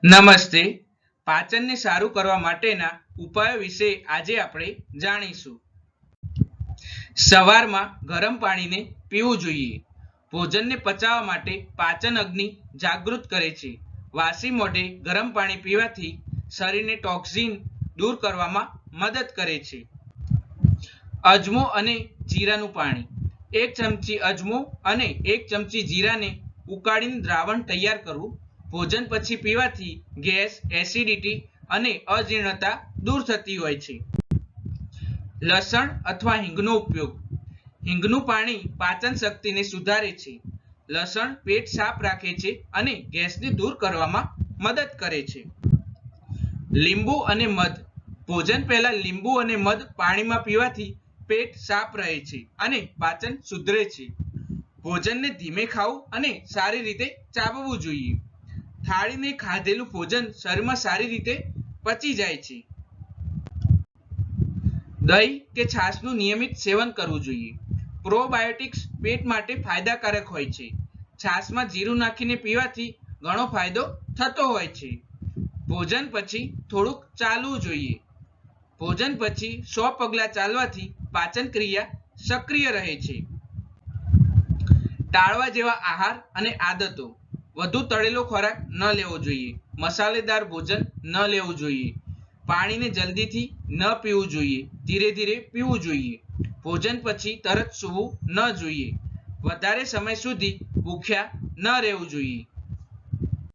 નમસ્તે. પાચનને સારું કરવા માટેના ઉપાયો વિશે આજે આપણે જાણીશું. સવારમાં ગરમ પાણીને પીવું જોઈએ. ભોજનને પચાવવા માટે પાચન અગ્નિ જાગૃત કરે છે. વાસી મોઢે ગરમ પાણી પીવાથી શરીરને ટોક્સિન દૂર કરવામાં મદદ કરે છે. અજમો અને જીરાનું પાણી. 1 ચમચી અજમો અને 1 ચમચી જીરાને ઉકાળીને દ્રાવણ તૈયાર કરવું. ભોજન પછી પીવાથી ગેસ, એસિડિટી અને અજીર્ણતા દૂર થતી હોય છે. લસણ અથવા હિંગનો ઉપયોગ. હિંગનું પાણી પાચન શક્તિને સુધારે છે. લસણ પેટ સાફ રાખે છે અને ગેસને દૂર કરવામાં મદદ કરે છે. લીંબુ અને મધ. ભોજન પહેલા લીંબુ અને મધ પાણીમાં પીવાથી પેટ સાફ રહે છે અને પાચન સુધરે છે. ભોજનને ધીમે ખાવું અને સારી રીતે ચાવવું જોઈએ. થાળીને ખાધેલું ભોજન શરીરમાં સારી રીતે પચી જાય છે. દહીં કે છાશનું નિયમિત સેવન કરવું જોઈએ. પ્રોબાયોટિક્સ પેટ માટે ફાયદાકારક હોય છે. છાશમાં જીરું નાખીને પીવાથી ઘણો ફાયદો થતો હોય છે. ભોજન પછી થોડુંક ચાલવું જોઈએ. ભોજન પછી 100 પગલાં ચાલવાથી પાચન ક્રિયા સક્રિય રહે છે. ટાળવા જેવા આહાર અને આદતો. વધુ તળેલો ખોરાક ન લેવો જોઈએ. મસાલેદાર ભોજન ન લેવું જોઈએ. પાણીને જલ્દીથી ન પીવું જોઈએ. ધીરે ધીરે પીવું જોઈએ. ભોજન પછી તરત સૂવું ન જોઈએ. વધારે સમય સુધી ભૂખ્યા ન રહેવું જોઈએ.